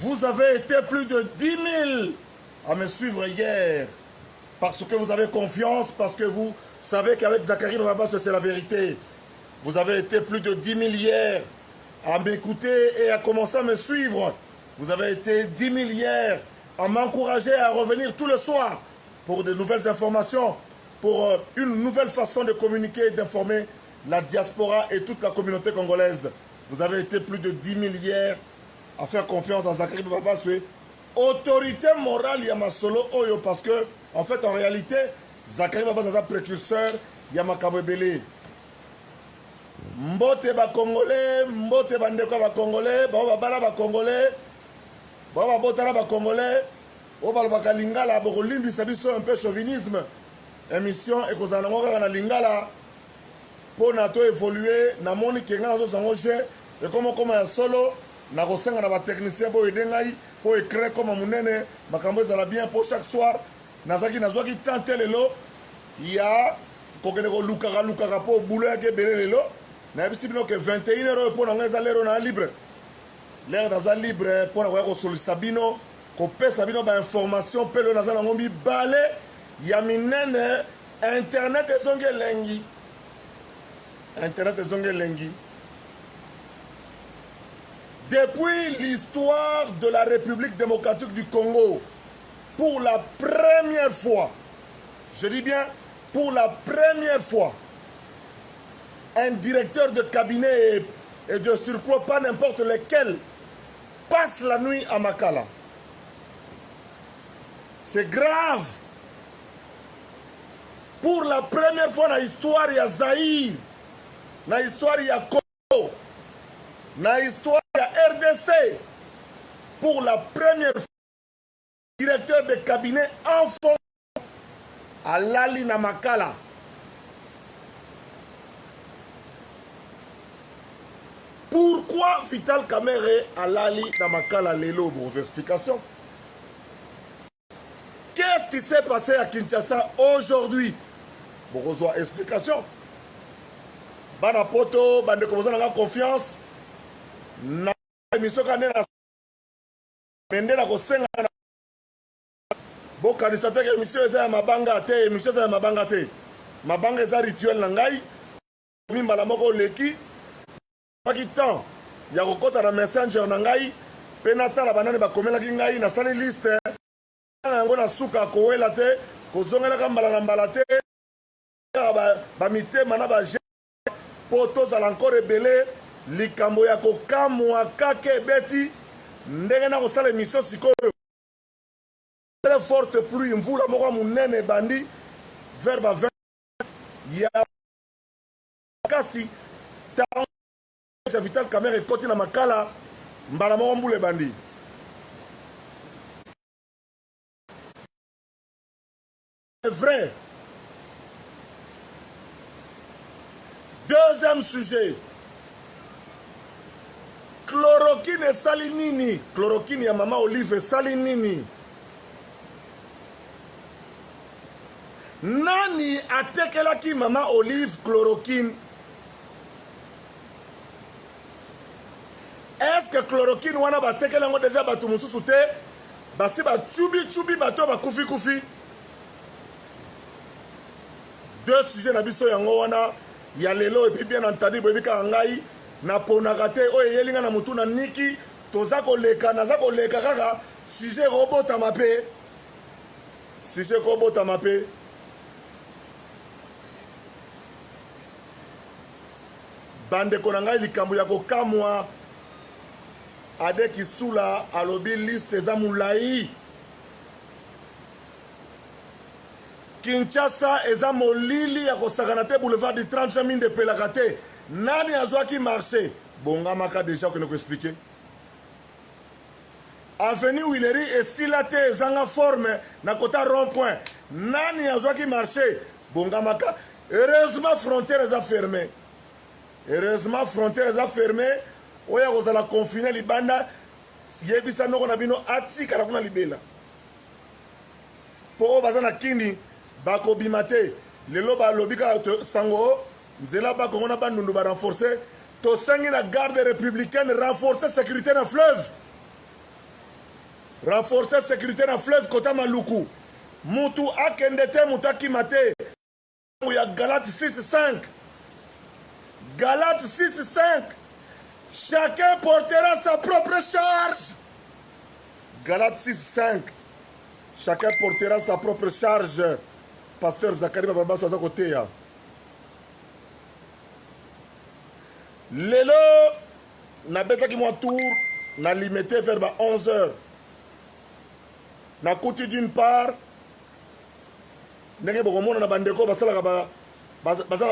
Vous avez été plus de 10 000 à me suivre hier. Parce que vous avez confiance, parce que vous savez qu'avec Zacharie Babas, c'est la vérité. Vous avez été plus de 10 000 hier à m'écouter et à commencer à me suivre. Vous avez été 10 000 hier à m'encourager à revenir tout le soir pour de nouvelles informations, pour une nouvelle façon de communiquer et d'informer la diaspora et toute la communauté congolaise. Vous avez été plus de 10 000 hier à faire confiance à Zacharie Babas. Autorité morale Yamasolo Oyo, parce que en fait en réalité Zacharie Babas est un précurseur Yamakabebele. Mbote ba Congolais, mbote bandeko ba Congolais, ba bala ba Congolais, ba botala ba Congolais, o ba ba lingala ba limbisa biso un peu chauvinisme. Émission et kozana ngaka na lingala pour na to évoluer na moni kenga nazo sango je et comme ya solo na kosenga na ba technicien bo edengai pour écrire comme munene makambo ezala bien pour chaque soir nazaki nazwaki tante lelo ya kokene ko lukaka po boulot ya kebele lelo na bisi bino que 21h pour na ngeza lero na libre l'air naza libre pour na ko solisa bino ko pesa bino ba information pelo naza na ngombi balé ya minene internet ezonge lengi depuis l'histoire de la République démocratique du Congo, pour la première fois, je dis bien pour la première fois, un directeur de cabinet et de surcroît pas n'importe lequel passe la nuit à Makala. C'est grave. Pour la première fois dans l'histoire, il y a Zaïre, dans l'histoire, il y a Congo, dans l'histoire, il y a RDC. Pour la première fois, directeur de cabinet en fond à Lali Namakala. Pourquoi Vital Kamerhe à Lali Namakala Lelo? Vos explications. Qu'est-ce qui s'est passé à Kinshasa aujourd'hui? Vos explications. Bana poto, bande comme ça, on a confiance. Na émission quand on a vendé la kosenga. Bon candidat que émission est mabanga te, émission est mabanga te. Mabanga est rituel nangai. Mimbala moko leki. Pas qui temps. Ya kokota na messenger nangai. Penata la banane ba komela kingai na sali liste. Ngo na suka kowela te, kozongela ka mbala na mbala te. Ba mitema na ba poto za encore ebele likambo ya kokamwa kake beti ndenge na kosala émission sikoyo très forte pluie mvula moko munene bandi vers ba 20 ya kasi ta Vital Kamerhe ekoti na makala mbala moko mbule bandi. C'est vrai. Deuxième sujet. Chloroquine et salinini. Chloroquine ya Mama Olive et salinini. Nani atekelaki Mama Olive chloroquine? Est-ce que chloroquine wana batekelango déjà batu mususu te? Basi ba chubi bato ba kufi. Deux sujets na biso yango wana ya lelo et puis bien entendu bebika ngai na ponaka te o yelinga na mutu na niki toza koleka naza koleka kaka sujet robota mape bande konanga likambo ya kokamwa ade kisula alobi liste za mulai Kinshasa eza molili ya kosakana te boulevard du 30 juin de pelakate. Nani azwaki marché? Bonga maka déjà que nous expliquer. Avenue Willery et Silate ezanga forme na kota rond-point. Nani azwaki marché? Bonga maka. Heureusement frontière est fermée. Oya kozala confiné libanda yebisa noko na bino atika na kuna libela. Po bazana kindi bako bimate lelo ba lobika sango nzela ba kongona ba ndundu ba renforcer to sangi na garde républicaine renforcer sécurité na fleuve renforcer sécurité na fleuve kota maluku mutu akende te mutu akima te ya Galate 6:5 Galate 6:5 chacun portera sa propre charge. Galate 6:5 chacun portera sa propre charge. Pasteur Zakari Baba Soza côté ya lelo na betaki moi tour na limité vers 11h na kuti d'une part ndenge bokomona na bandeko basalaka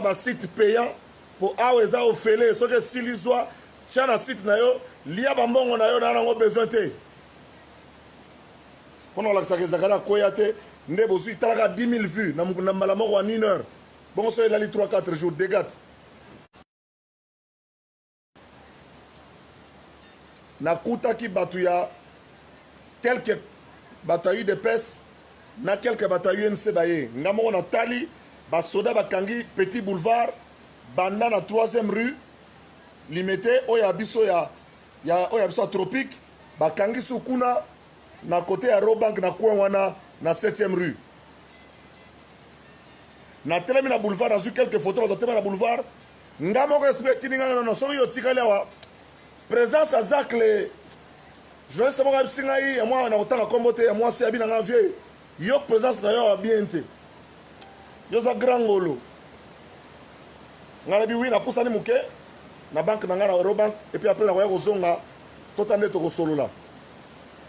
ba site payant pour awa eza ofele soki esili zwa tia na site na yo lia bambongo na yo na nango besoin te mpona kolakisaka ezakala akoya te nde bozwi talaka 10 000 vues na mbala moko en 1 heure bongo so elali 3-4 jours dégate nakutaki bato ya quelque bato ya UDPS na quelque bato ya UNC baye nga moko natali basoda bakangi Petit Boulevard banda na 3e rue limité oyo ya biso ya Tropique bakangi sukuna na côté ya Robank na coin wana na 7e rue na telemi na boulevard nazwi quelques photos bato telemi na boulevard nga moko explique tininga nono soki yo tikali awa présence à Zach le journaliste moko abisi ngai ya mwa na kotanga kombo te ya mwasi abi na nga vie yo présence na yo ya bien te yo za grand ngolo nga na bi wi na pusani muke na banque na nga na Eurobank et puis après na koya kozonga totande tokosolola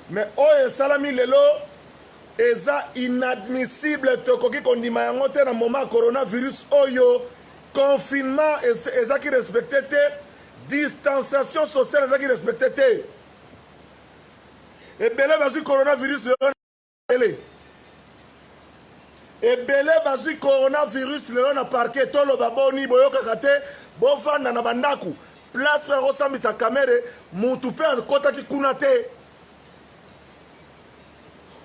mais oyo esalami lelo eza inadmissible tokoki kondima yango te na moment coronavirus oyo confinement ezaki respecté te distanciation sociale ezaki respecté te ebele bazwi coronavirus lelo ebele bazwi coronavirus lelo na parquet toloba boni boyokaka te bofanda na bandaku place mpe akosambisa kamere mutu mpe akotaki kuna te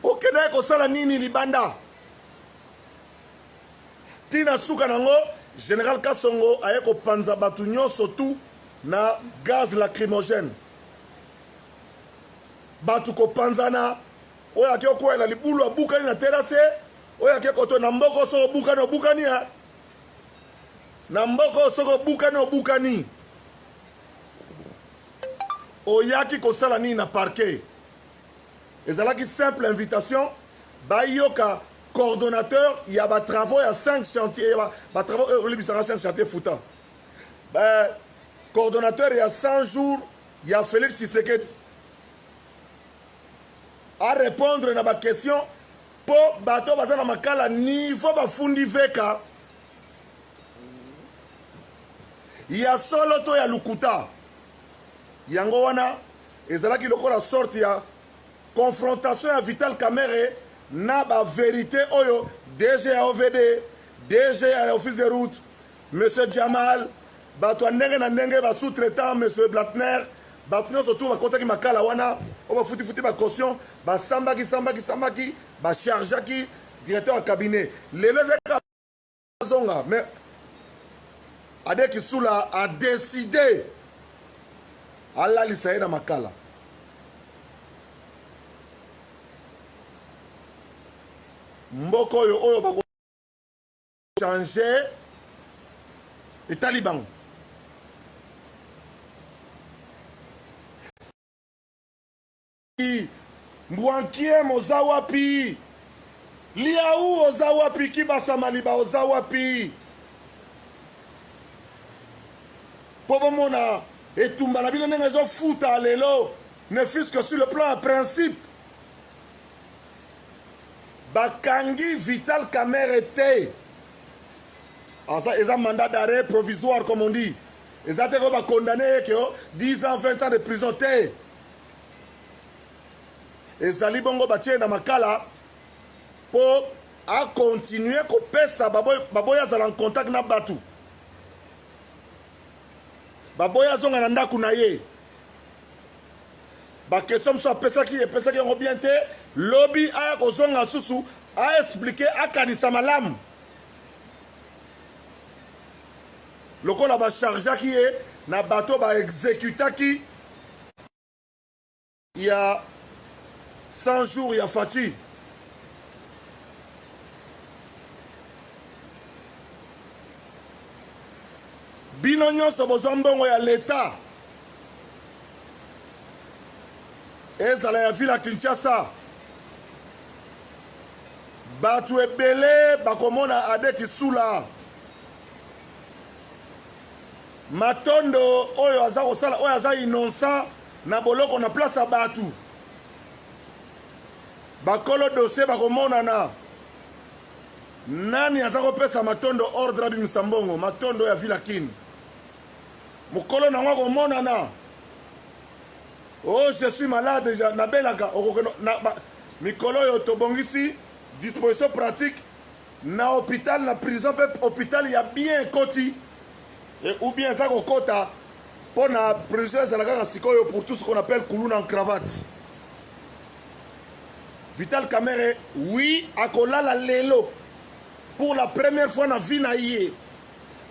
okendaki kosala nini libanda ntina suka nango général Kasongo aye kopanza bato nyonso tu na gaz lacrymogène bato kopanzana oyo ake okwela libulu abukani na terase oyo ake koto na mboko soko bukani obukani ya na mboko soko obukani oyaki kosala nini na parquet ezalaki simple invitation bayoka coordonnateur ya batravaux ya 5 chantiers batravaux olibisaka 5 chantiers futa coordonnateur ya 100 jours ya Félix Tshisekedi à répondre na baquestion po bato baza na makala niveau bafundi veka ya solo to ya lukuta yango wana ezalaki lokola sorte ya confrontation ya Vital Kamerhe na ba vérité oyo DG ya OVD DG ya office de route monsieur Jamal bato ndenge na ndenge ba sous-traitant monsieur Blatner bato nyonso tu bakotaki makala wana oyo bafuti bacaution basambaki bachargeaki directeur ya cabinet lelo ezaka zonga mais Ade Kisula a décidé alalisa ye na makala mboko oyo bako changer etali bango Mbwankiem oza wapi Liaou oza wapi Kibasa Maliba oza wapi Pobo mona etumba na bino ndenge ezofuta lelo ne fût-ce que sur le plan à principe bakangi Vital Kamerhe te eza mandat d'arrêt provisoire comme on dit eza te ko bakondamné ke 10 ans 20 ans de prison te ezali bongo batie na makala po a continuer kopesa baboya azala en contact na batu baboya azonga na ndaku na ye bakestion mosusu epesaki yango bien te lobi aya kozonga susu aexplike akanisa malamu lokola bachargeaki ye na bato baexekutaki ya 100 jours ya Fati. Bino nyonso bozambongo ya l'État. Ezala ya ville ya Kinshasa. Batu ebele bakomona adeki sula. Matondo oyo aza kosala oyo aza innocent na boloko na place ya batu. Bakolo dossier bakomonana. Nani aza kopesa Matondo ordre du Misambongo, Matondo ya ville Kin. Mukolo na ngwa komonana. Oh, je suis malade déjà. Na belaka mikolo yo tobongisi disposition pratique na hôpital na prison pe hôpital ya bien koti ou bien ça kokota pour na prison za la sikoyo pour tout ce qu'on appelle kuluna en cravate. Vital Kamerhe, oui, akolala lelo pour la première fois na vie na yé.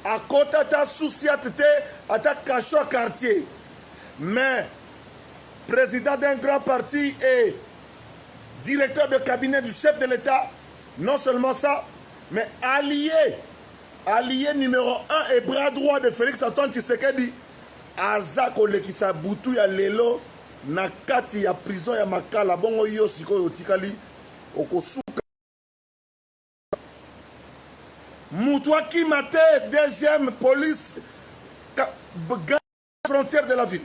A kota ta souciate te ata cacho quartier. Mais président d'un grand parti et directeur de cabinet du chef de l'État, non seulement ça, mais allié numéro 1 et bras droit de Félix Antoine Tshisekedi, Azako Lekisa Boutou ya lelo na kati ya prison ya Makala bongo yo sikoyo tikali okosuka Moutoua Kimate, deuxième police frontière de la ville.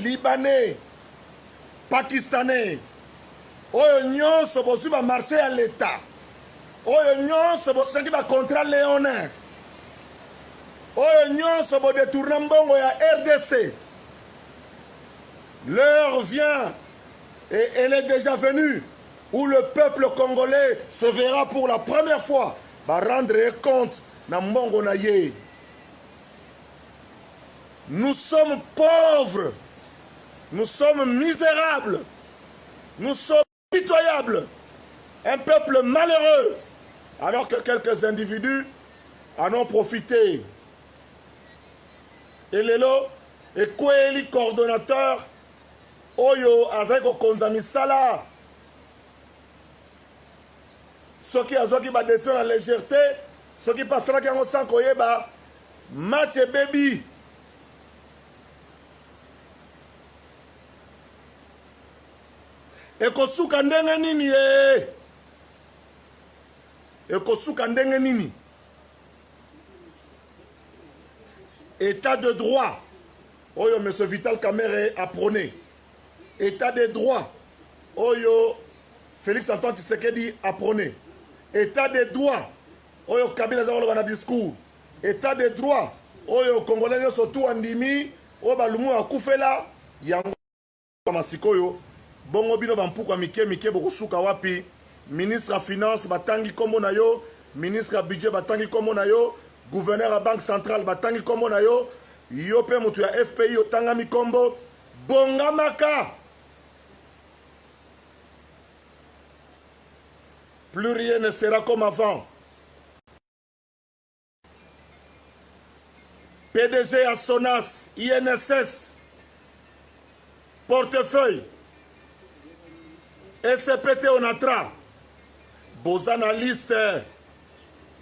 Libanais, Pakistanais, oyo nyonso bosu ba marché à l'État, oyo nyonso bosengi ba contrat léonin, oyo nyonso bo détourner mbongo ya RDC. L'heure vient et elle est déjà venue où le peuple congolais se verra pour la première fois ba rendre compte na mbongo na ye. Nous sommes pauvres, nous sommes misérables, nous sommes pitoyables, un peuple malheureux, alors que quelques individus en ont profité. Et Lelo est Kweli coordonnateur, Oyo Azeko Konzami Sala, ceux qui ont ba décision la légèreté, ceux qui passera qui ont sans koyeba, match baby. Ekosuka ndenge nini ye? Ekosuka ndenge nini? État de droit. Oyo M. Vital Kamerhe a prôné. État de droit. Oyo Félix Antoine Tshisekedi a prôné. État de droit. Oyo Kabila Zawolo bana discours. État de droit. Oyo Congolais surtout andimi. Oyo balumu akufela. Yango masikoyo. Bongo bino bampuka mike bokosuka wapi. Ministre à finance batangi kombo na yo, ministre à budget batangi kombo na yo, gouverneur à banque centrale batangi kombo na yo, yo pe mutu ya FPI otangami kombo bongamaka. Plus rien ne sera comme avant. PDG à Sonas, INSS, portefeuille, SPT Onatra, Bozana liste,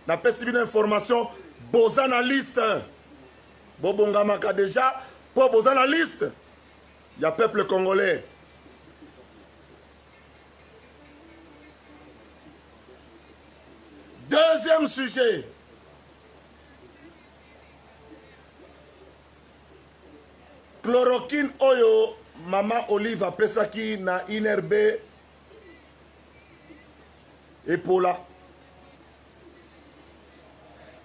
n'a pas suivi l'information, Bozana liste, Bobongamaka déjà, pour Bozana liste, il y a peuple congolais. Deuxième sujet, chloroquine oyo, Maman Olive a pesaki na Inerbe et Paula.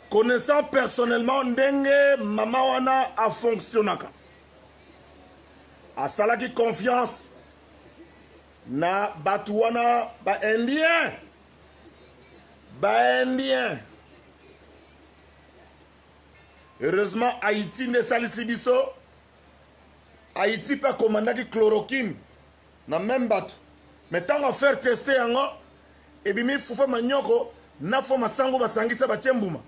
Connaissant personnellement ndenge Maman wana a fonctionnaka. A salaki confiance na batuana ba indien. Ba indien. Heureusement Haïti ne salisi biso. Haïti peut commander qui chloroquine na même bateau. Mais tant qu'on faire tester yango et bien il faut faire manioko na faut masango basangisa bachembuma.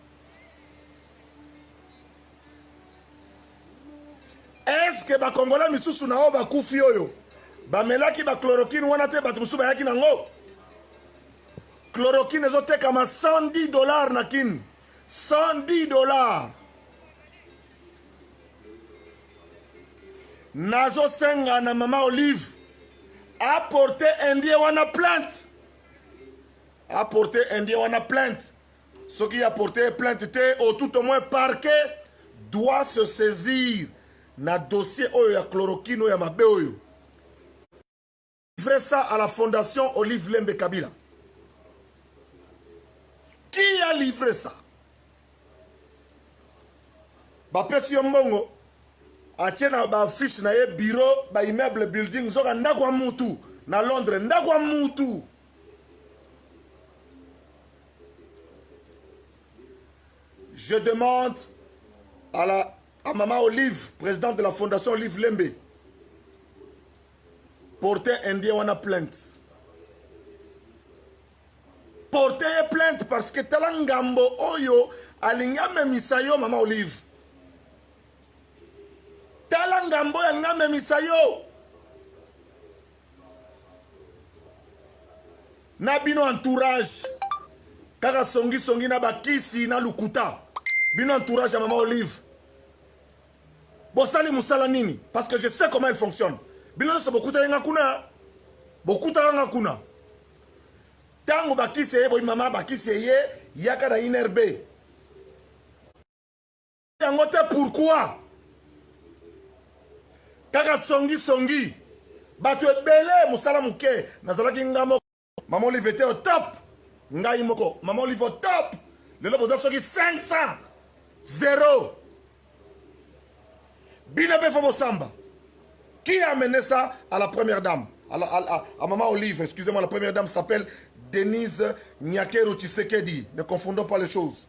ba Congolais misusu na o ba kufi oyo ba melaki ba chloroquine wana te ba musu ba yaki nango chloroquine ezoteka ma $110 na kin $110 nazo senga na mama Olive apporter indien wana plainte ce qui a porté plainte au tout au moins parquet doit se saisir na dossier oyo ya chloroquine oyo ya mabe oyo livrer ça à la fondation Olive Lembe Kabila. Qui a livré ça? Bapesi yombongo atie na ba fiche na ye bureau ba immeuble building zoka ndakwa mutu na Londres ndakwa mutu. Je demande à Maman Olive, présidente de la fondation Olive Lembe, porter indien wana plainte. Porter plainte parce que talangambo oyo alinga memisayo Maman Olive. Talangambo alinga memisayo. Na bino entourage. Kaka songi na bakisi na lukuta. Bino entourage à Maman Olive. Bosali musala nini? Parce que je sais comment elle fonctionne. Bino so bokuta nga kuna. Bokuta nga kuna. Tango bakisi ye boy mama bakisi ye yaka na inerbe. Yango te pourquoi? Kaka songi. Bato ebele musala muke. Nazalaki ngamo. Maman Olive était au top. Ngai moko. Maman Olive au top. Le lobo soki 500. 0. Binabe Fobo Samba. Qui a amené ça à la première dame? À Maman Olive, excusez-moi, la première dame s'appelle Denise Nyakero Tshisekedi. Ne confondons pas les choses.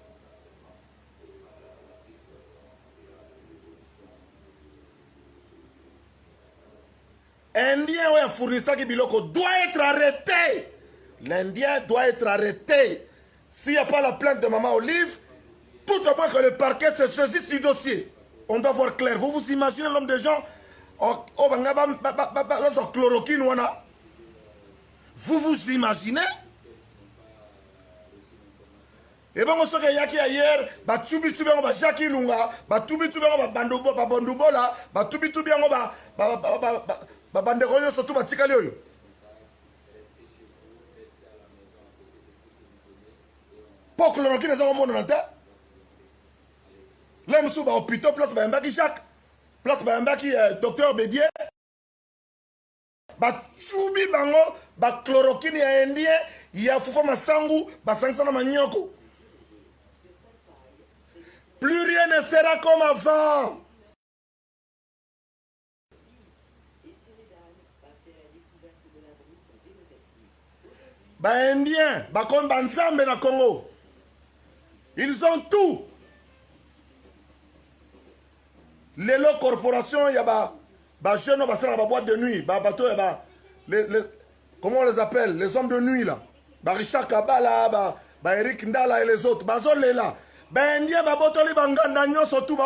Indien ou un fournisseur qui biloko doit être arrêté. L'Indien doit être arrêté. S'il n'y a pas la plainte de Maman Olive, tout au moins que le parquet se saisisse du dossier. On doit voir clair. Vous vous imaginez l'homme des gens chloroquine wana. Vous vous imaginez? Et bon, on sait qu'il y a qui ailleurs, tubi on va Jackie Lunga, tubi on va Bandubola, tubi on va Banderoyo, surtout Batikaleoyo. Pour chloroquine, les gens vont monter. Là, nous sommes au hôpital, place Bayambaki Jacques, place Bayambaki docteur Bédier. Tchoubi bango, chloroquine ya indien, ya fufa masangu, sangsa manyoko. Plus rien ne sera comme avant. Indien, comme Banzambe na Congo. Ils ont tout. Les corporations, il y a jeunes qui sont dans la boîte de nuit, comment on les appelle? Les hommes de nuit là. Richard Kabala, Eric Ndala et les autres. Bazole là. Indien, Botoli Banganda, surtout,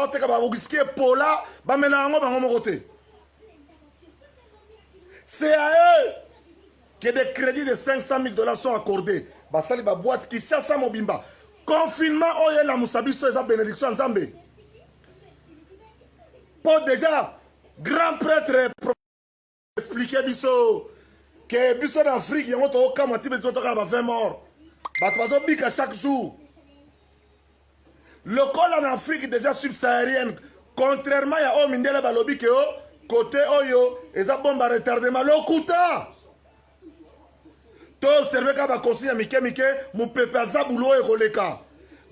Pola, c'est à eux que des crédits de $500,000 sont accordés. Basali ba boîte qui chasse à Mobimba. Confinement, oye la Moussabiso et sa bénédiction en Zambé. Pour déjà, grand prêtre expliquer biso que biso d'Afrique, il y a autant de cas, il y a 20 morts. Batbazo bika chaque jour. Le col en Afrique déjà subsaharienne, contrairement à Omindele Balobi que côté Oyo, et ça bombe à retardement, l'Okuta. Tout observé qu'à ma consigne à Mike, mon pépé Zabulo et Roleka.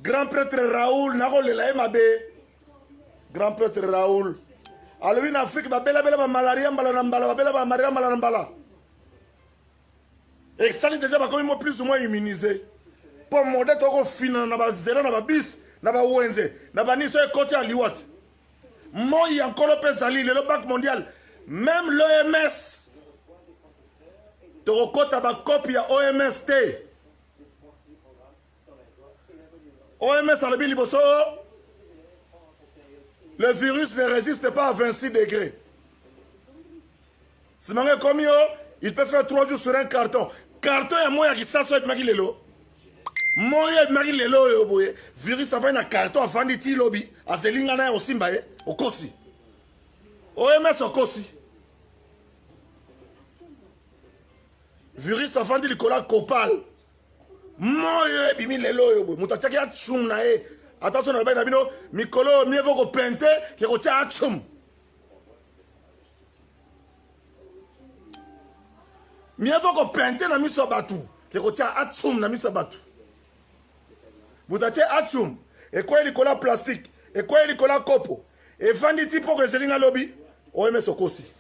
Grand prêtre Raoul, Narole la MAB. Grand prêtre Raoul. Alors en Afrique, bela malaria, bela malaria, malambala. Et ça déjà comme plus ou moins immunisé. Pour modèle, tu as fini na zéro na bis, na wenze, na niso et côté à liwat. Moi, il y a encore le Pesali, le Banque mondial, même l'OMS. Tu as une copie à OMST. OMS a le biliboso. Le virus ne résiste pas à 26 degrés. Si mangé comme yo, il peut faire 3 jours sur un carton. Carton ya moya qui ça soit magi lelo. Moya magi lelo yo boye. Virus avant na carton avant di ti lobby. Azelinga na osimba ye, okosi. OMS okosi. Virus avant di likola copal. Moya bimi lelo yo boye. Mutachaki ya chum na ye. Attention na bino mikolo mieux vaut ko pente que ko tia chum. Mieux vaut ko pente na miso batu que ko tia achum na miso batu. Mutache achum e ko likola plastique e ko likola kopo e vandi tipo ko zelinga lobby OMS okosi.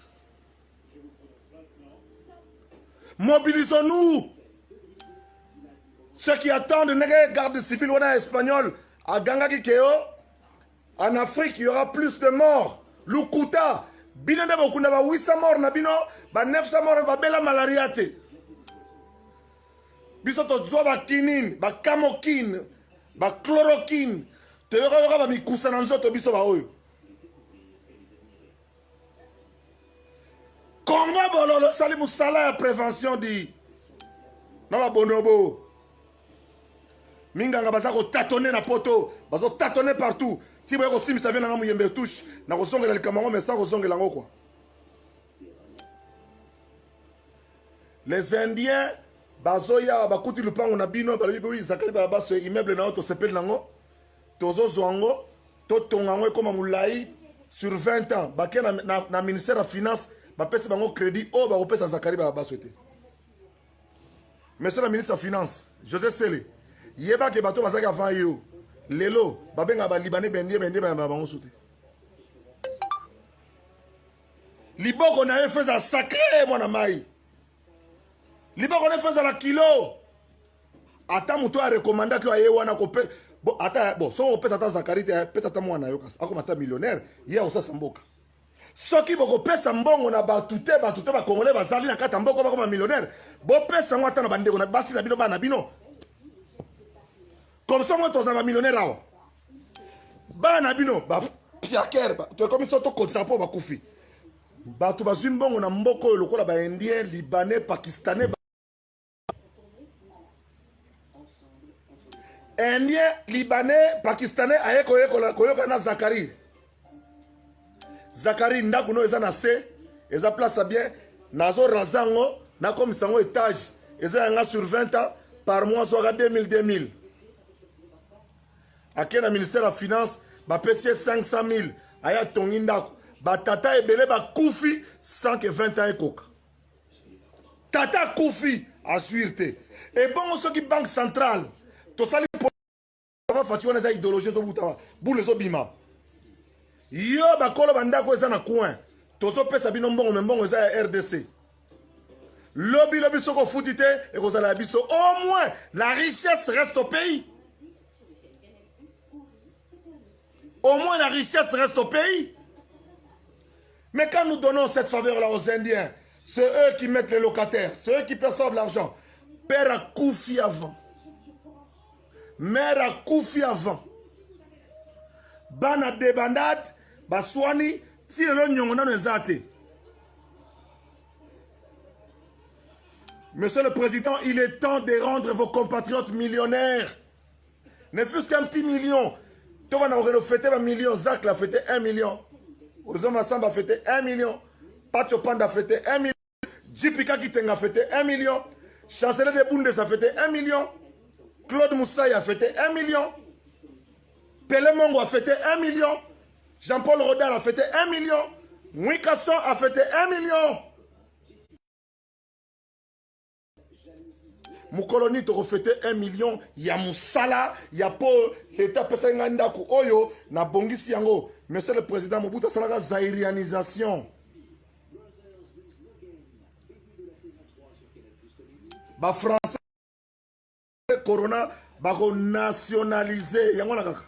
Mobilisons-nous. Ceux qui attendent une garde civile ou en espagnol à Gangaki Keo, en Afrique, il y aura plus de morts. Lukuta, binende bokunda ba 800 morts na bino, ba 900 morts ba bela malaria te. Biso to zo ba kinine, ba camokine, ba chloroquine, te yora ba mikusa na nzoto biso ba oyo. Congo bololo sali musala ya prévention di. Na ba bonobo. Minganga bazako tâtonner na poto, bazo tâtonner partout. Si vous avez ça vient dans le touche, na ko songa le Cameroun mais sans ko songa lango quoi. Les Indiens bazoya bakuti lupango na bino ba bibi zakali ba baso immeuble na auto sepel nango. Tozo zwango, to tongango comme mulai sur 20 ans, ba na ministère de finance, ba pesa bango crédit o ba opesa zakali ba baso été. Monsieur le ministre de finance, José Sele yeba ke bato bazaki avant yo lelo babenga ba libanais bendie ba bango soute liboko na fait ça sacré mwana mai liboko na fait ça la kilo ata muto a recommanda que aye wana ko bon ata bon so pesa ta zakari te pesa ta mwana yo kas ako mata millionnaire ye osa samboka soki boko pesa mbongo na batute ba congolais bazali na kata mboko ba comme millionnaire bo pesa ngata na bandeko na basi na bino bana bino. Comme ça, moi, tu es un millionnaire. Banabino, Pierre, tu es comme ça, tu es un peu de koufi. Tu es un bon, on a un boko, le quoi, indien, libanais, pakistanais. Indien, libanais, pakistanais, aye koyoka Zakari. Zakari, ndakuno, eza na se, eza place bien, nazo razango, na comme sango étage, eza nga sur 20 ans, par mois, soit 2000. À quel ministère de la Finance, ba pesier 500 000, aya tongindako, ba tata ebele ba koufi sans que 20 ans ekoka. Tata koufi à suirte. Et bon, ceux qui banque centrale, to sali pour fatiguer les idéologies zo butama, boule zo bima. Yo ba kolo bandako eza na coin. To zo pesa bino mbongo mbongo eza RDC. Lobby soko futite et kozala biso au moins la richesse reste au pays. Au moins la richesse reste au pays. Mais quand nous donnons cette faveur-là aux Indiens, c'est eux qui mettent les locataires, c'est eux qui perçoivent l'argent. Père a Koufi avant. Mère a Koufi avant. Bana débandade, baswani, tire nyongona nezate. Monsieur le Président, il est temps de rendre vos compatriotes millionnaires. Ne fût-ce qu'un petit million. Toi, on a fêté 1 million. Zach l'a fêté 1 million. Orzoma Samba a fêté 1 million. Pacho Panda a fêté 1 million. Jipika Kitenga a fêté 1 million. Chancelier de Bundes a fêté 1 million. Claude Moussaï a fêté 1 million. Pelé Mongo a fêté 1 million. Jean-Paul Rodal a fêté 1 million. Mouikasson a fêté 1 million. Moukoloni te reflété 1 million. Ya Moussala, ya po l'État pesa ngandaku oyo na bongisi yango. Monsieur le Président Mobutu Salaka zairianisation. Ba français Corona ba ko nationaliser yango na kaka.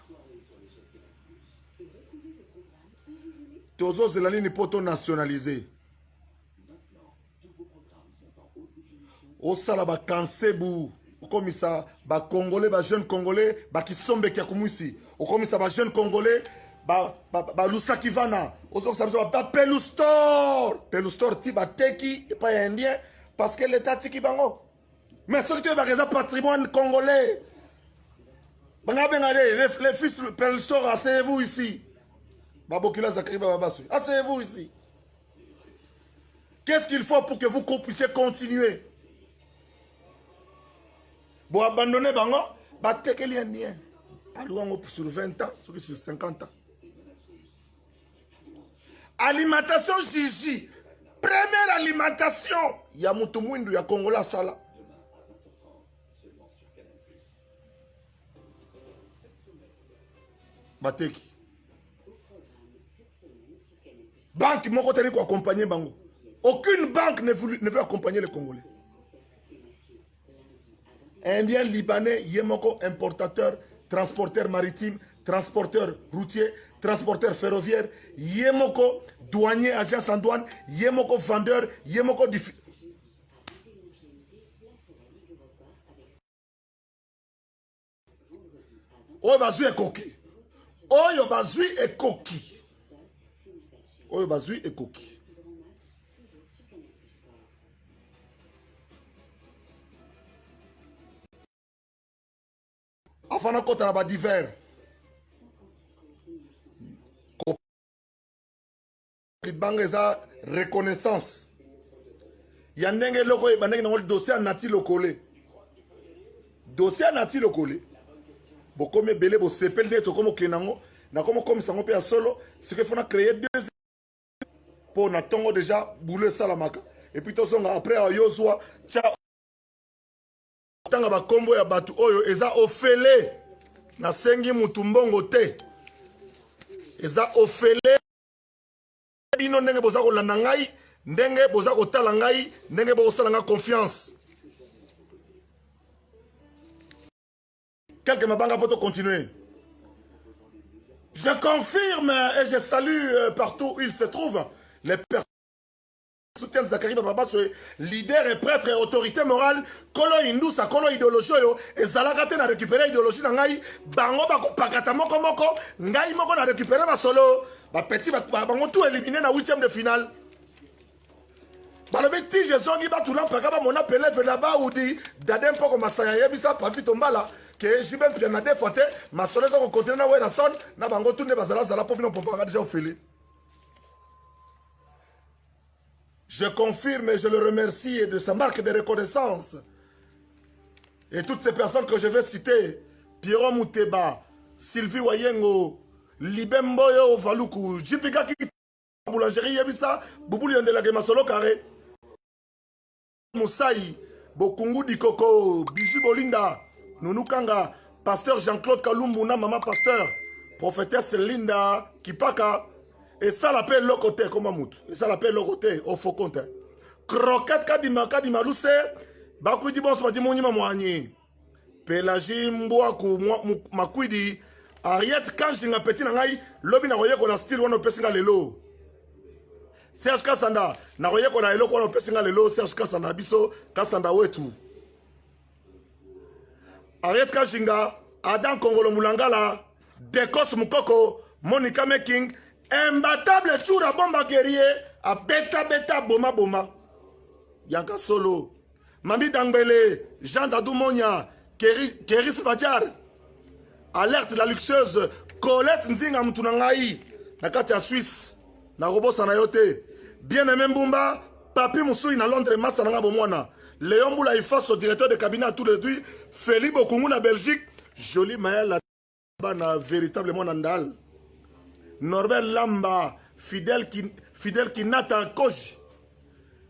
Tozo zelani ni poto nationaliser. Au sala ba kansebu comme ça ba congolais ba jeune congolais ba kisombe kia kumwisi au comme ça ba jeune congolais Lusaki Vana, Pelustor, Tiba Teki, et pas indien, parce que l'État Tiki Bango. Mais ce qui est un patrimoine congolais. Les fils de Pelustor, asseyez-vous ici. Asseyez-vous ici. Qu'est-ce qu'il faut pour que vous puissiez continuer? Bon, abandonner Bango, Teki l'indien. Allouango sur 20 ans, sur 50 ans. Alimentation Gigi. Première alimentation. Yamutu Mwindu ya Kongola Sala. Bateki. Banque, mon côté, pour accompagner Bango. Aucune banque ne veut accompagner les Congolais. Indien, Libanais, Yemoko, importateur, transporteur maritime, transporteur routier, transporteur ferroviaire, Yemoko, douanier, agence en douane, Yemoko, vendeur, Yemoko, Oyo bazui ekoki. Oyo bazui ekoki. Oyo bazui ekoki. Afana kota na ba divers. Libanga eza reconnaissance. Ya ndenge loko e bandenge na dossier nati lokole. Dossier nati lokole. Bokome belé bo sepel de to komo kenango na komo comme sango pe solo, ce qu'il faut na créer deux pour na tongo déjà boule salamaka. Et puis to songa après Yozua cha tanga ba kombo ya batu oyo eza ofele na sengi mutumbongo te. Eza ofele bino ndenge boza ko landa ngai, ndenge boza ko tala ngai, ndenge boza sala nga confiance. Quelques mabanga pour continuer. Je confirme et je salue partout où il se trouve les personnes qui soutiennent Zakari Baba, leader et prêtre et autorité morale, kolo indusa, kolo idéologie, et Zalakate n'a récupéré l'idéologie dans Ngai, Bango Bako Pakata Moko Moko, Ngai Moko n'a récupéré ma solo, petit Bango tout éliminé dans 8e de finale. Balobi ti je zongi ba tulan pakaba mon appelé là-bas ou dit dadem poko masaya yebisa papi tombala que jiben piana de fote ma solo zo continuer na wena son na bango tourner bazala zala pop no popanga déjà ofeli. Je confirme et je le remercie de sa marque de reconnaissance. Et toutes ces personnes que je vais citer, Pierrot Mouteba, Sylvie Wayengo, Libemboyo Valuku, Jipika ki boulangerie yebisa, Boubouli Yandela Gemasolo Carré. Moussaï, Bokungu Dikoko, Bijou Bolinda, Nounukanga, Pasteur Jean-Claude Kalumbuna, Maman Pasteur, Prophétesse Linda, Kipaka, et ça l'appelle le côté, comme Mamout, et ça l'appelle le côté, au faux compte. Croquette Kadima Lousse, Bakoudi Bonsmati Mounima Moigny, Pélagie Mbouakou, Makoudi, Ariette Kanjinga Petit Nangai, Lobina Roye qu'on a style one Pessinga Lelo. Serge Kassanda, na roye ko na eloko na pesinga lelo Serge Kassanda biso Kassanda wetu. Ariette Kashinga, Adam Kongolo Mulangala, Dekos Mukoko, Monica Making, imbattable Choura Bomba Guerrier, a beta boma boma. Yanka Solo, Mami Dangbele, Jean Dadou Monia, Keris Badjar, Alerte la luxueuse, Colette Nzinga Moutunangai, Nakati à Suisse. Na robo sanayote bien aimé Mbumba Papi Moussoui na Londres master nanga bomwana Léon Moula Ifas au directeur de cabinet à tous les deux Philippe Okungu na Belgique Joli Maya la na véritablement Nandal Norbert Lamba fidèle qui n'attend coach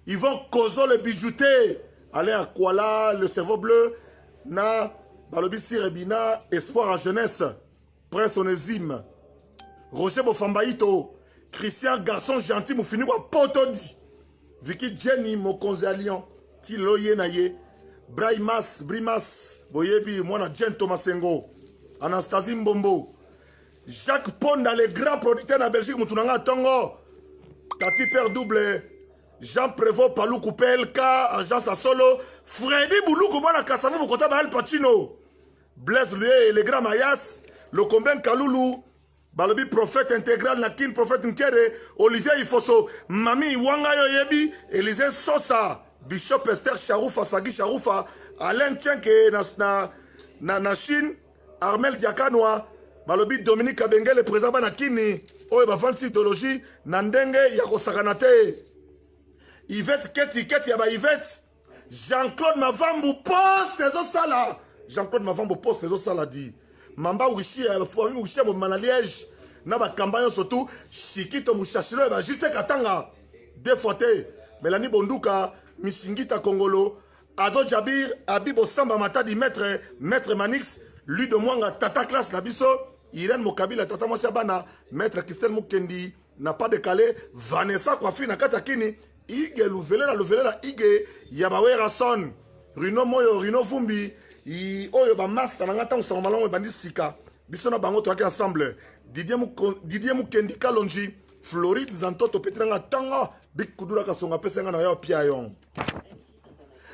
Yvon Kozo le bijouté Alain Akwala le cerveau bleu na Balobi Sirebina espoir en jeunesse Prince Onésime Roger Bofambaïto Christian, garçon gentil, mou fini kwa potodi. Vicky Jenny, Mokonze à Lyon. Tilo Yenaye. Brimas, Boyebi, Mwana Jen Thomasengo. Anastasie Mbombo. Jacques Ponda, les grands producteurs en Belgique, Moutounanga Tongo. Tati Père Double. Jean Prévost, Palou Koupelka, Agence à Solo. Freddy Boulou, Koubana Kassavu, Mokota Bahal Pacino. Blaise Lué, les grands Mayas. Le Comben Kaloulou. balobi prophète intégral na kin prophète nkere Olivier Ifoso mami wanga yo yebi Élisée Sosa Bishop Esther Charoufa Sagi Charoufa Alain Tchenke na Chine Armel Diakanoa balobi Dominique Kabengele président na kini oyo bafansi idéologie na ndenge ya kosakana te Yvette Keti ya ba Yvette Jean-Claude Mavambu poste ezosala Jean-Claude Mavambu poste ezosala di Mamba Wishi famille Wishi na Liège na ba campagne surtout Shikito Mushashilo ba Jise Katanga deux fois te Melanie Bonduka Mishingita Kongolo Ado Jabir Abibo Samba Matadi maître Manix lui de Mwanga Tata classe na biso Irène Mokabila Tata Mwasi Bana maître Christelle Mukendi n'a pas décalé Vanessa Kwafi na Katakini Ige Louvelela Ige Yabawera Son Rino Moyo Rino Vumbi Oyo ba master na ngata on malongo bandi sika biso na bango toaki ensemble Didier Mukendi Kalonji Floride Zantoto Petranga Tanga Big Kudura Kasonga Pesenga na yo pia yon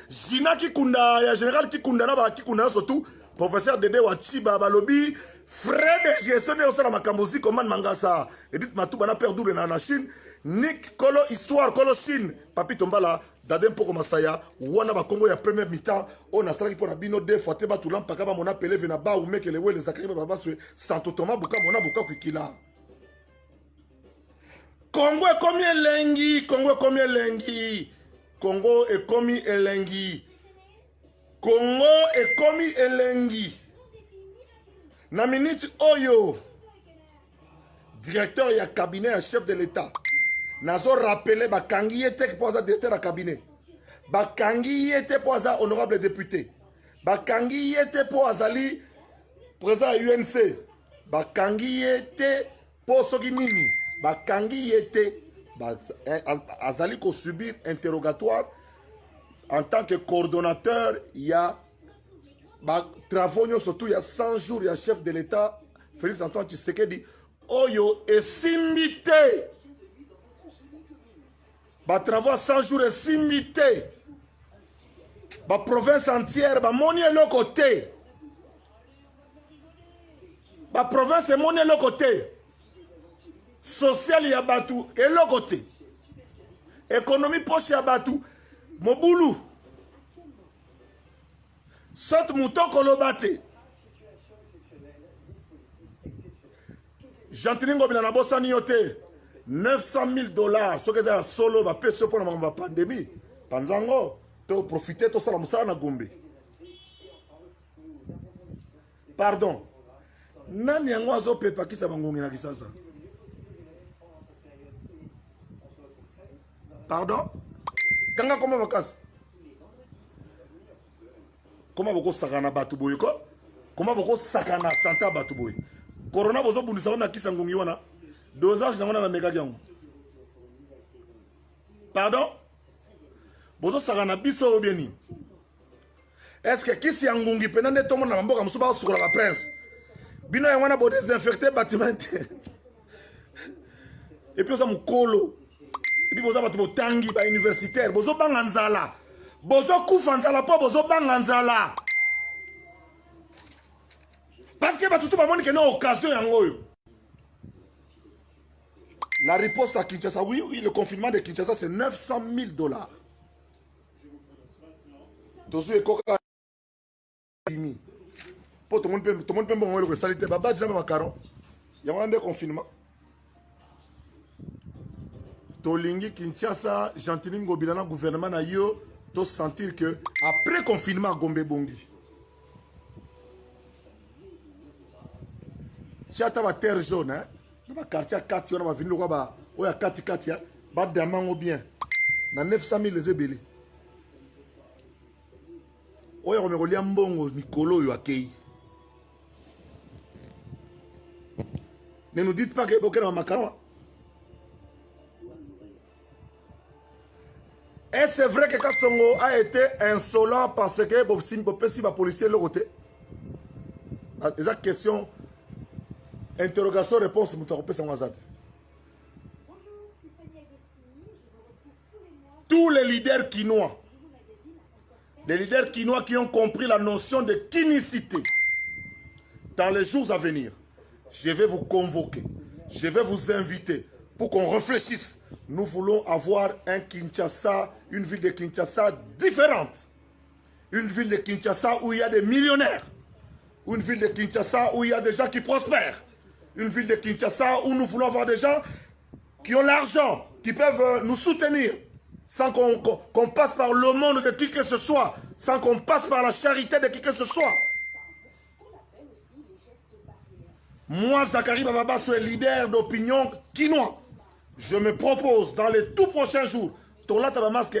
Jina Kikunda ya général Kikunda na ba Kikunda surtout professeur Dede Wachiba balobi Fred Gestion au sana makambozi commande Mangasa Edith Matouba na père double na Chine Nick Kolo histoire Kolo Chine Papi Tombala Dadem Poko Masaya wana ba Congo ya première mi-temps on a salaki pona bino deux fois te ba tulam pakaba mona peleve na ba ou meke le wele zakari baba swe Santo Thomas buka mona buka kwikila Congo est comme elengi Congo est comme elengi Congo est comme elengi Congo est comme elengi na minute oyo directeur ya cabinet ya chef de l'état nazo rappeler bakangi yete pour ça directeur à cabinet bakangi yete pour ça honorable député bakangi yete pour azali président UNC bakangi yete pour soki nini bakangi yete azali ko subir interrogatoire en tant que coordonnateur il y a travaux surtout il y a 100 jours il y a chef de l'état Félix Antoine Tshisekedi oyo esimbité travaux 100 jours esimbité province entière moni le côté province moni le côté social ya batu et le côté économie poche ya batu mobulu Sot mouton kolobate Jantiningo bilana bosani yote $900,000 ce que c'est solo ba peso pour la pandémie panzango to profiter to sala musala na gombe pardon nani yango azo pepa kisa bangongi na kisasa pardon kanga koma bakasi comment beaucoup sakana batu boye ko comment beaucoup sakana santa batu boye corona bozo bundisa na kisa ngongi wana dosage na na mega yango pardon bozo sakana biso obieni est-ce que kisi ngongi penande tomo na mboka musuba sukola ba prince bino ya wana bo désinfecter bâtiment et puis ça mukolo et puis bozo batu botangi ba universitaire bozo banga nzala bozo kufa nzala po bozo banga nzala parce que batutu bamoni que non occasion yango. La riposte à Kinshasa, oui, le confinement de Kinshasa c'est $900,000. Tozu ekoka bimi po tout le monde peut bon le salite baba déjà macaron ya wana confinement tolingi Kinshasa Jantiningo bilana gouvernement na yo to sentir que après confinement Gombe bongi chata ba terre jaune hein na quartier 4 on va venir quoi ba oya 4 ya ba damango bien na 900,000 les ebeli oya komekolia mbongo mikolo yo akei. Ne nous dites pas que Bokeh dans macaron. Et c'est vrai que Kassongo a été insolent parce que si les policiers l'ont côté. Les questions, interrogation, réponse, tous les leaders quinois qui ont compris la notion de kinicité dans les jours à venir, je vais vous convoquer, je vais vous inviter pour qu'on réfléchisse. Nous voulons avoir un Kinshasa, une ville de Kinshasa différente. Une ville de Kinshasa où il y a des millionnaires. Une ville de Kinshasa où il y a des gens qui prospèrent. Une ville de Kinshasa où nous voulons avoir des gens qui ont l'argent, qui peuvent nous soutenir, sans qu'on passe par le monde de qui que ce soit, sans qu'on passe par la charité de qui que ce soit. Moi, Zachary Baba, suis leader d'opinion quinois. Je me propose dans les tout prochains jours, Tola Tabamasque,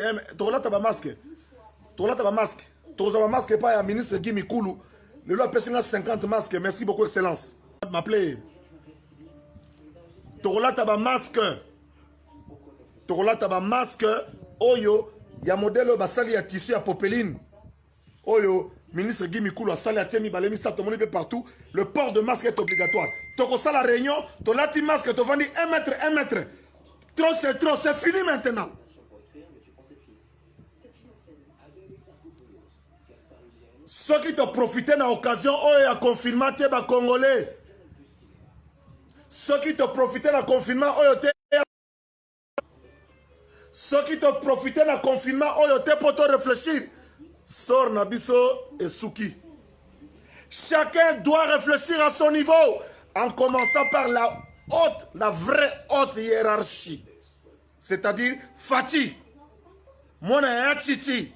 pas un ministre Guy Mikulu, le loi PCNA 50 masques, merci beaucoup, Excellence. M'appeler. Tola Tabamasque, Oyo, il y a un modèle basali à tissu à popeline. Oyo, ministre Guy Mikulu a sali à Tchemi Balemi, ça tout le monde partout. Le port de masque est obligatoire. Toko ça la réunion, Tola ti masque, tu vendu 1 mètre, 1 mètre. Trop, c'est fini maintenant. Ceux qui t'ont profité de l'occasion, il y a confinement, tu es Congolais. Ceux qui t'ont profité de confinement, ceux qui t'ont profité de confinement, pour te réfléchir. Sors Nabiso et Souki. Chacun doit réfléchir à son niveau, en commençant par la vraie haute hiérarchie. C'est-à-dire Fati. Moi, je suis Titi.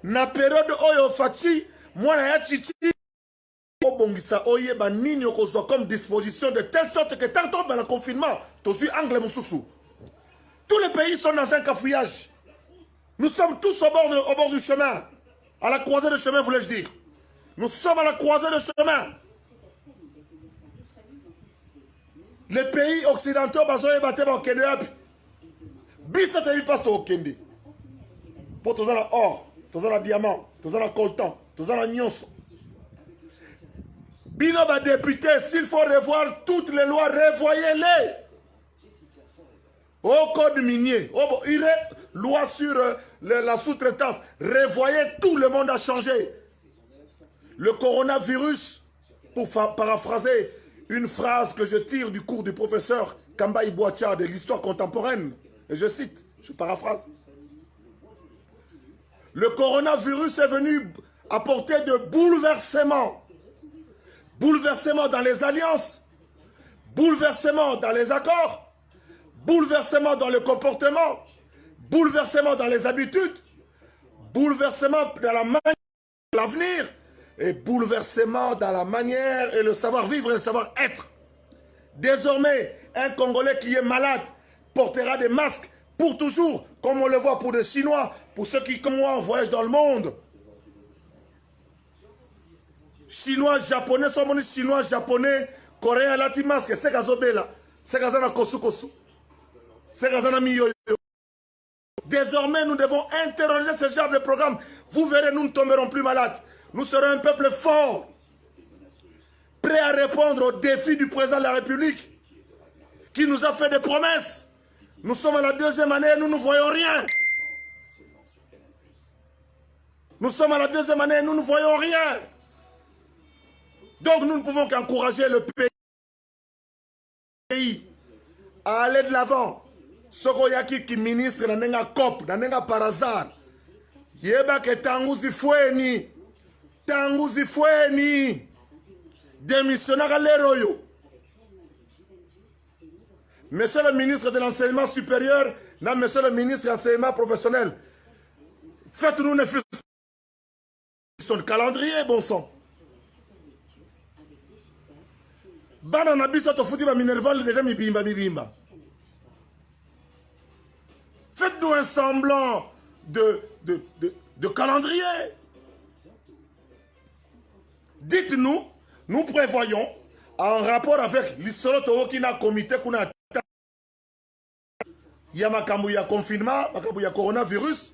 Na période oyo Fati, moi, je suis Titi. Comme disposition de telle sorte que tant dans le confinement, tu suis anglais moussoussou. Tous les pays sont dans un cafouillage. Nous sommes tous au bord du chemin. À la croisée de chemin, voulais-je dire. Nous sommes à la croisée de chemin. Les pays occidentaux, Bisa te passe au Kende. Pour tous les or, tous les diamants, tous les coltan, tous les nyonso. Bino va député, s'il faut revoir toutes les lois, revoyez-les. Au code minier, loi sur la sous-traitance, revoyez, tout le monde a changé. Le coronavirus, pour paraphraser une phrase que je tire du cours du professeur Kamba Ibouacha de l'histoire contemporaine, et je cite, je paraphrase. Le coronavirus est venu apporter de bouleversements. Bouleversement dans les alliances, bouleversement dans les accords, bouleversement dans le comportement, bouleversement dans les habitudes, bouleversement dans la manière de l'avenir et bouleversement dans la manière et le savoir-vivre et le savoir-être. Désormais, un Congolais qui est malade portera des masques pour toujours, comme on le voit pour des Chinois, pour ceux qui, comme moi, voyagent dans le monde. Chinois, japonais, chinois, japonais, coréens, latin masque, c'est Gazobela, c'est Gazana Kosu, c'est Gazana Miyoyo. Désormais, nous devons interroger ce genre de programme. Vous verrez, nous ne tomberons plus malades. Nous serons un peuple fort, prêt à répondre aux défis du président de la République, qui nous a fait des promesses. Nous sommes à la 2e année et nous ne voyons rien. Nous sommes à la 2e année et nous ne voyons rien. Donc nous ne pouvons qu'encourager le pays à aller de l'avant. Sokoyaki qui ministre nanenga cop, nanenga par hasard. Yeba ke tanguzi fueni. Tanguzi fueni. Démissionnera l'héroïo. Monsieur le ministre de l'enseignement supérieur, non, monsieur le ministre de l'enseignement professionnel, faites-nous une son calendrier, bon sang. Bana na biso to futi ba minerval déjà mibimba. Faites-nous un semblant de calendrier. Dites-nous, nous prévoyons, en rapport avec l'Isoloto qui n'a comité qu'on a Yamakambu ya confinement, Makambu ya coronavirus.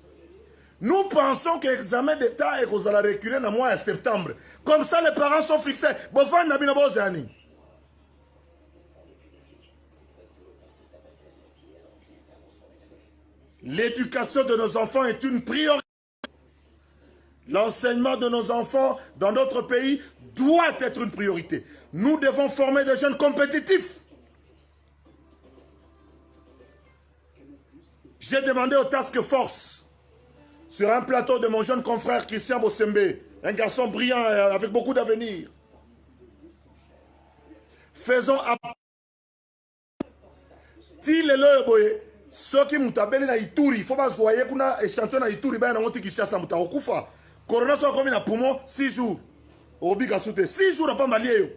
Nous pensons que l'examen d'État est qu'on allait reculer dans le mois de septembre. Comme ça, les parents sont fixés. L'éducation de nos enfants est une priorité. L'enseignement de nos enfants dans notre pays doit être une priorité. Nous devons former des jeunes compétitifs. J'ai demandé au Task Force, sur un plateau de mon jeune confrère Christian Bossembe, un garçon brillant avec beaucoup d'avenir. Faisons appel. Si les loyers, ceux qui m'ont na Ituri, il faut pas zoyer qu'on a échantillon na Ituri, ben on qui chasse muta okufa. Corona soit comme na poumon 6 jours. Obiga soute 6 jours pas malien.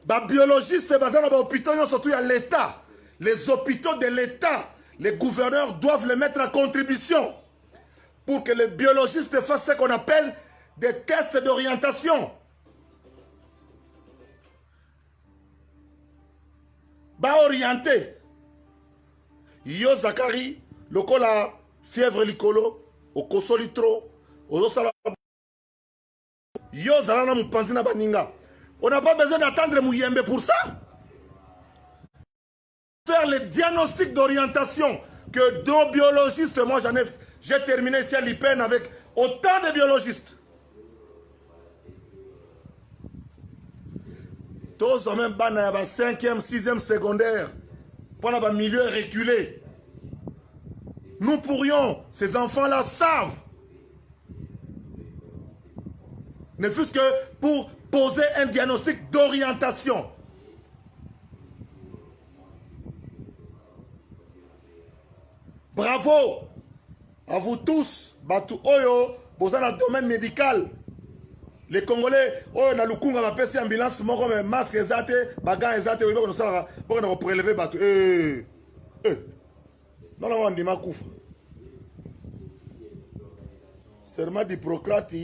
Ba biologiste bazana ba hôpitaux surtout à l'État. Les hôpitaux de l'État, les gouverneurs doivent les mettre en contribution pour que les biologistes fassent ce qu'on appelle des tests d'orientation. Ba orienté. Yo Zakari, lokola fièvre likolo, okoso litro, ozosala. Yo zalana mupanzi na baninga. On n'a pas besoin d'attendre Mouyembe pour ça. Faire les diagnostics d'orientation que deux biologistes, moi j'ai terminé ici à l'IPEN avec autant de biologistes. Tous ont même bana 5e, 6e secondaire, pendant un milieu reculé. Nous pourrions, ces enfants-là savent, ne fût-ce que pour poser un diagnostic d'orientation. Bravo à vous tous, Batu Oyo, vous êtes dans le domaine médical. Les Congolais, oh, na lukunga ma pesi ambulance, mon comme masque ezate, bagan ezate, oui, on ça, pour on prélever Batu. Non, non, on dit ma koufa. Serment d'Hippocrate,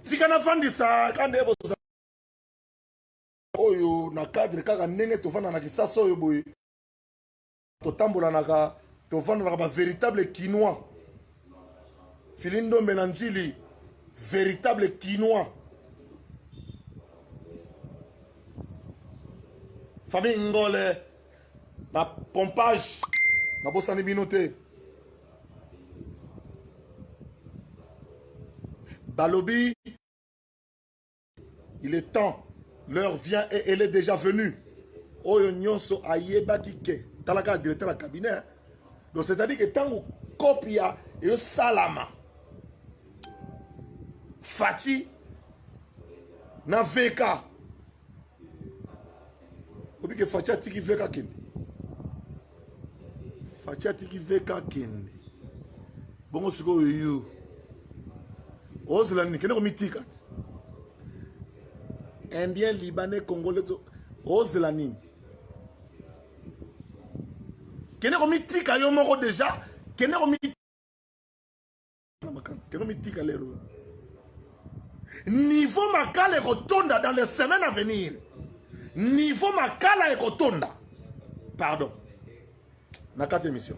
Tikana fandisa kande boza oyo na cadre kaka ndenge tofanda na kisasa oyo boye totambola naka tofanda na ba véritable quinois Filindo Menanjili véritable quinois famille Ngole na pompage na bosani binote Balobi, il est temps, l'heure vient et elle est déjà venue. Oyo nyonso ayeba kike, talaka directeur de cabinet. Donc c'est-à-dire que tant que copia et salama, Fati, na VK. Obi que Fati a tiki VK ken. Fati a tiki VK ken. Bon siko yo. Ozlani, kene komi tikat. Indien, Libanais, Congolais, Ozlani. Kene komi tika yo moko déjà, kene komi tika lero. Niveau makala ekotonda dans les semaines à venir. Niveau makala ekotonda. Pardon. Na 4e émission.